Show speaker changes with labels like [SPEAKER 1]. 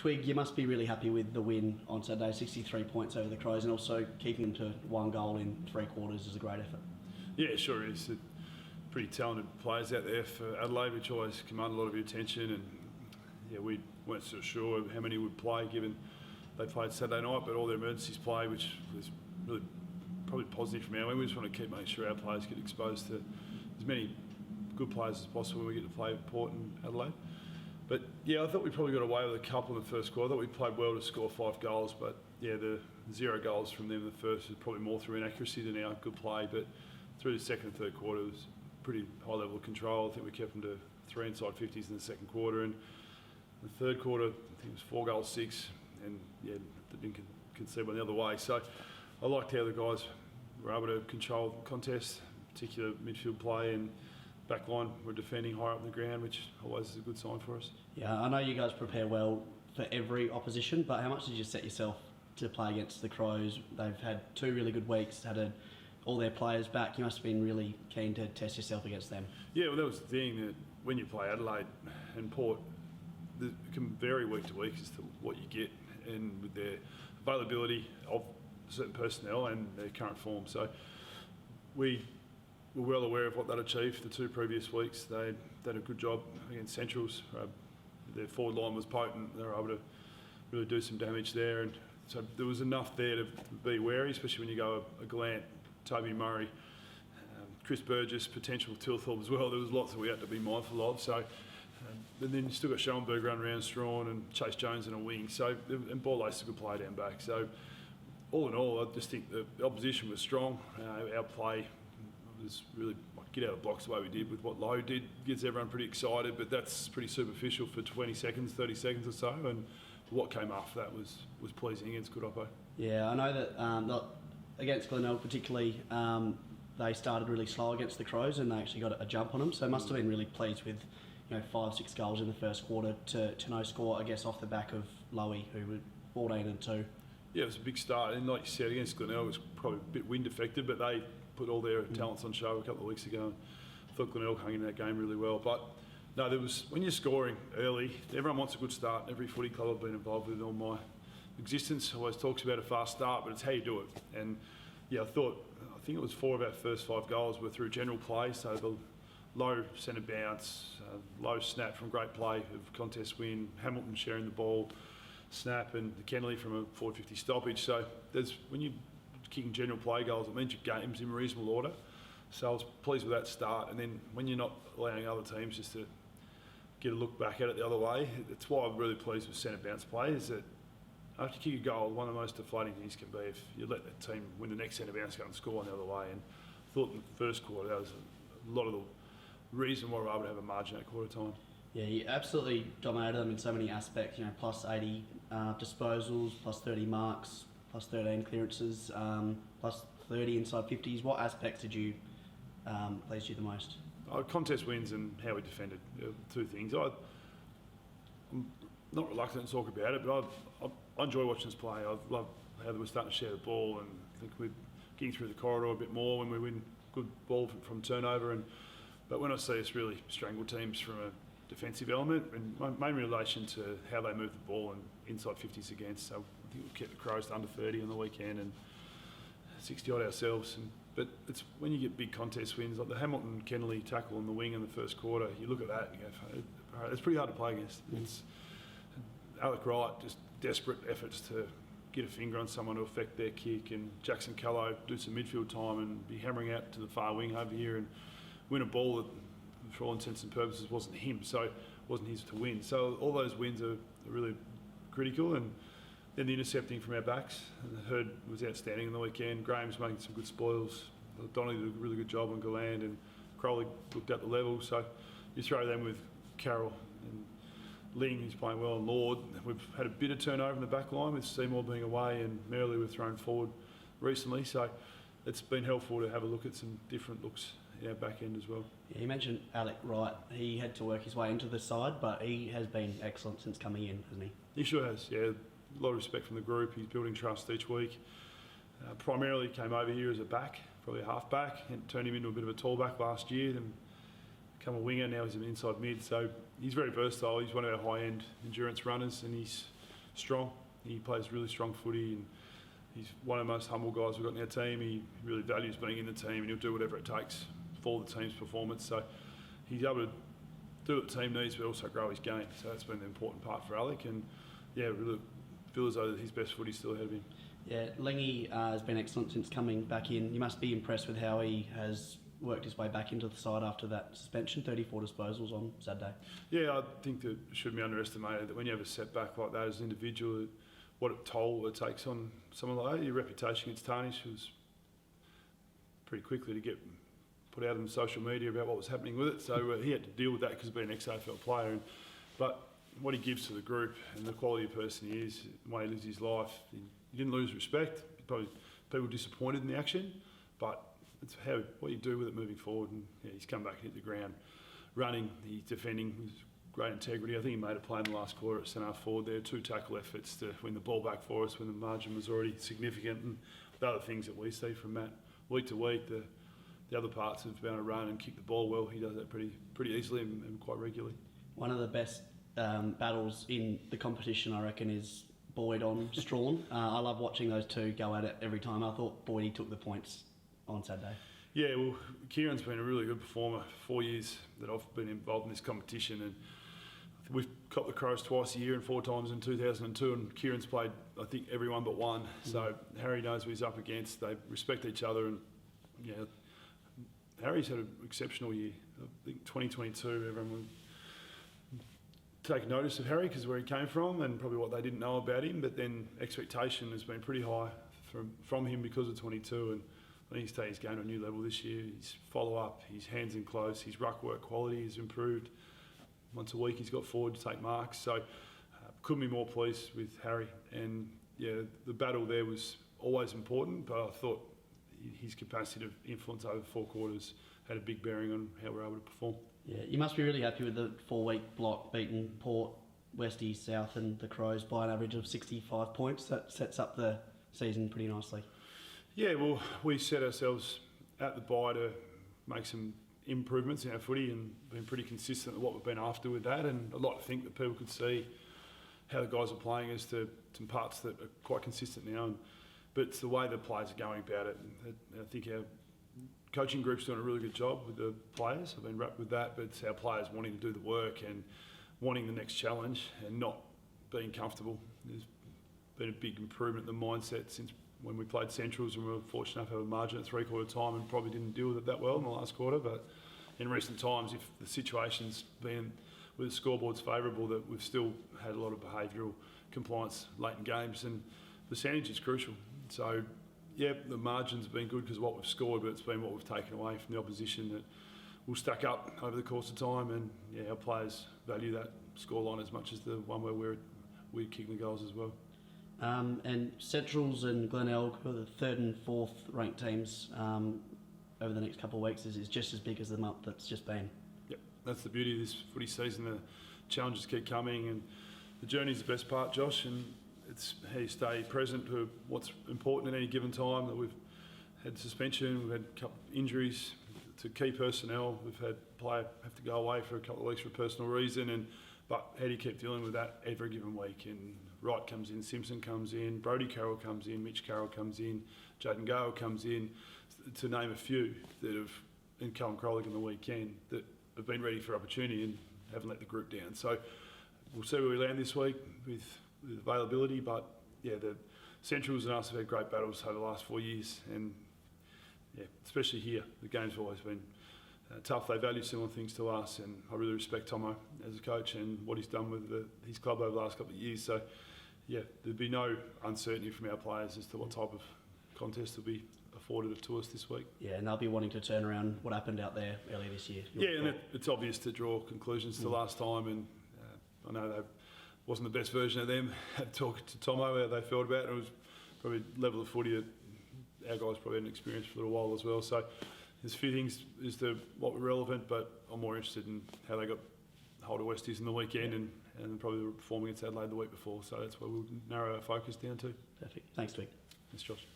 [SPEAKER 1] Twig, you must be really happy with the win on Saturday, 63 points over the Crows, and also keeping them to 1 goal in 3 quarters is a great effort.
[SPEAKER 2] Yeah, sure is. Pretty talented players out there for Adelaide, which always command a lot of your attention. And yeah, we weren't so sure how many would play given they played Saturday night, but all their emergencies play, which was really probably positive from our end. We just want to keep making sure our players get exposed to as many good players as possible when we get to play Port and Adelaide. But yeah, I thought we probably got away with a couple in the first quarter. I thought we played well to score 5 goals, but yeah, the 0 goals from them in the first was probably more through inaccuracy than our good play. But through the second and third quarter, it was pretty high level of control. I think we kept them to 3 inside 50s in the second quarter, and the third quarter, I think it was 4 goals 6, and yeah, they didn't concede one the other way. So I liked how the guys were able to control the contest, particular midfield play, and back line were defending higher up in the ground, which always is a good sign for us.
[SPEAKER 1] Yeah, I know you guys prepare well for every opposition, but how much did you set yourself to play against the Crows? They've had 2 really good weeks, all their players back. You must have been really keen to test yourself against them.
[SPEAKER 2] Yeah, well, that was the thing, that when you play Adelaide and Port, it can vary week to week as to what you get, and with their availability of certain personnel and their current form. So we were well aware of what they'd achieved the 2 previous weeks. They did a good job against Centrals. Their forward line was potent. They were able to really do some damage there, and so there was enough there to be wary, especially when you go a Gallant, Toby Murray, Chris Burgess, potential Tilthorpe as well. There was lots that we had to be mindful of. So, and then you still got Schellenberg running around Strawn and Chase Jones in a wing. So, and Ball Lace is a good player down back. So, all in all, I just think the opposition was strong. Our play was really get out of the blocks the way we did with what Lowe did. Gets everyone pretty excited, but that's pretty superficial for 20 seconds, 30 seconds or so. And what came after that was pleasing against good oppo.
[SPEAKER 1] Yeah, I know that against Glenelg particularly, they started really slow against the Crows, and they actually got a jump on them. So must have been really pleased with 5-6 goals in the first quarter to no score, I guess, off the back of Lowy, who were 14 and 2.
[SPEAKER 2] Yeah, it was a big start, and like you said, against Glenelg, it was probably a bit wind affected, but they put all their talents on show a couple of weeks ago. I thought Glenelg hung in that game really well, but no, when you're scoring early, everyone wants a good start. Every footy club I've been involved with in all my existence always talks about a fast start, but it's how you do it. And yeah, I think it was 4 of our first 5 goals were through general play, so the low centre bounce, low snap from great play of contest win, Hamilton sharing the ball, snap, and the Kennelly from a 450 stoppage. So when you're kicking general play goals, it means your game's in reasonable order. So I was pleased with that start, and then when you're not allowing other teams just to get a look back at it the other way, it's why I'm really pleased with centre bounce play, is that after you kick a goal, one of the most deflating things can be if you let that team win the next centre bounce, go and score on the other way. And I thought in the first quarter that was a lot of the reason why we were able to have a margin at quarter time.
[SPEAKER 1] Yeah, you absolutely dominated them in so many aspects. Plus 80 disposals, plus 30 marks, plus 13 clearances, plus 30 inside 50s. What aspects did you pleased you the most?
[SPEAKER 2] Contest wins and how we defended, 2 things. I'm not reluctant to talk about it, but I enjoy watching us play. I love how we're starting to share the ball, and I think we're getting through the corridor a bit more when we win good ball from turnover. But when I see us really strangle teams from a defensive element, and mainly in relation to how they move the ball and inside 50s against. So I think we kept the Crows to under 30 on the weekend and 60 odd ourselves. But it's when you get big contest wins, like the Hamilton Kennelly tackle on the wing in the first quarter, you look at that and you go, it's pretty hard to play against. It's Alec Wright, just desperate efforts to get a finger on someone to affect their kick, and Jackson Callow do some midfield time and be hammering out to the far wing over here and win a ball that, for all intents and purposes, wasn't him, so it wasn't his to win. So all those wins are really critical, and then the intercepting from our backs. Hurd was outstanding on the weekend. Graham's making some good spoils. Donnelly did a really good job on Galland, and Crowley looked at the level. So you throw them with Carroll and Ling, who's playing well, and Lord. We've had a bit of turnover in the back line with Seymour being away, and Merrily we've thrown forward recently. So it's been helpful to have a look at some different looks in our back end as well.
[SPEAKER 1] Yeah, you mentioned Alec Wright. He had to work his way into the side, but he has been excellent since coming in, hasn't he?
[SPEAKER 2] He sure has, yeah. A lot of respect from the group. He's building trust each week. Primarily came over here as a back, probably a half back, and turned him into a bit of a tall back last year, then become a winger. Now he's an inside mid, so he's very versatile. He's one of our high-end endurance runners, and he's strong. He plays really strong footy, and he's one of the most humble guys we've got in our team. He really values being in the team, and he'll do whatever it takes for the team's performance. So he's able to do what the team needs, but also grow his game. So that's been the important part for Alec, and yeah, really feel as though his best footy's still ahead of him.
[SPEAKER 1] Yeah, Lengy has been excellent since coming back in. You must be impressed with how he has worked his way back into the side after that suspension, 34 disposals on Saturday.
[SPEAKER 2] Yeah, I think that it shouldn't be underestimated that when you have a setback like that as an individual, what a toll it takes on someone like that. Your reputation gets tarnished. It was pretty quickly to get put out on social media about what was happening with it. So he had to deal with that because of being an ex-AFL player. But what he gives to the group and the quality of person he is, the way he lives his life, he didn't lose respect. Probably people disappointed in the action, but it's what you do with it moving forward. And yeah, he's come back and hit the ground running. He's defending with great integrity. I think he made a play in the last quarter at centre forward there. 2 tackle efforts to win the ball back for us when the margin was already significant. And the other things that we see from Matt week to week, the other parts of being able to run and kick the ball well, he does that pretty easily and quite regularly.
[SPEAKER 1] One of the best battles in the competition, I reckon, is Boyd on Strawn. I love watching those two go at it every time. I thought Boydie took the points on Saturday.
[SPEAKER 2] Yeah, well, Kieran's been a really good performer for 4 years that I've been involved in this competition, and we've copped the Crows twice a year and 4 times in 2002, and Kieran's played, I think, everyone but one. So Harry knows what he's up against. They respect each other, and yeah, Harry's had an exceptional year. I think 2022, everyone would take notice of Harry because of where he came from and probably what they didn't know about him, but then expectation has been pretty high from him because of 22, and I think he's taken his game to a new level this year. His follow-up, his hands in close, his ruck work quality has improved. Once a week he's got forward to take marks, so couldn't be more pleased with Harry. And yeah, the battle there was always important, but I thought his capacity to influence over 4 quarters had a big bearing on how we're able to perform.
[SPEAKER 1] Yeah, you must be really happy with the 4-week block beating Port, West, East, South and the Crows by an average of 65 points. That sets up the season pretty nicely.
[SPEAKER 2] Yeah, well, we set ourselves at the bye to make some improvements in our footy and been pretty consistent with what we've been after with that, and I'd like to think that people could see how the guys are playing as to some parts that are quite consistent now, but it's the way the players are going about it. And I think our coaching group's doing a really good job with the players. I've been wrapped with that, but it's our players wanting to do the work and wanting the next challenge and not being comfortable. There's been a big improvement in the mindset since when we played Centrals, and we were fortunate enough to have a margin at 3/4 time and probably didn't deal with it that well in the last quarter. But in recent times, if the situation's been with the scoreboard's favourable, that we've still had a lot of behavioural compliance late in games, and percentage is crucial. So yeah, the margin's been good because of what we've scored, but it's been what we've taken away from the opposition that will stack up over the course of time. And yeah, our players value that scoreline as much as the one where we're kicking the goals as well.
[SPEAKER 1] And Centrals and Glenelg, who are the 3rd and 4th ranked teams over the next couple of weeks, is just as big as the month that's just been.
[SPEAKER 2] Yep, that's the beauty of this footy season. The challenges keep coming, and the journey's the best part, Josh, and it's how you stay present to what's important at any given time. That we've had suspension, we've had a couple of injuries to key personnel, we've had player have to go away for a couple of weeks for a personal reason, but how do you keep dealing with that every given week? And Wright comes in, Simpson comes in, Brodie Carroll comes in, Mitch Carroll comes in, Jade Gale comes in, to name a few that have, and Callum Crowley on the weekend, that have been ready for opportunity and haven't let the group down. So we'll see where we land this week with availability, but yeah, the Centrals and us have had great battles over the last 4 years, and yeah, especially here, the game's always been tough. They value similar things to us, and I really respect Tomo as a coach and what he's done with his club over the last couple of years. So yeah, there'd be no uncertainty from our players as to what type of contest will be afforded to us this week.
[SPEAKER 1] Yeah, and they'll be wanting to turn around what happened out there earlier this year.
[SPEAKER 2] Yeah, and it's obvious to draw conclusions to last time, and I know that wasn't the best version of them. Had talked to Tomo how they felt about it. It was probably level of footy that our guys probably hadn't experienced for a little while as well. So there's a few things as to what were relevant, but I'm more interested in how they got hold of Westies in the weekend, and probably the performing against Adelaide the week before. So that's where we'll narrow our focus down to.
[SPEAKER 1] Perfect. Thanks, Twig.
[SPEAKER 2] Thanks, Josh.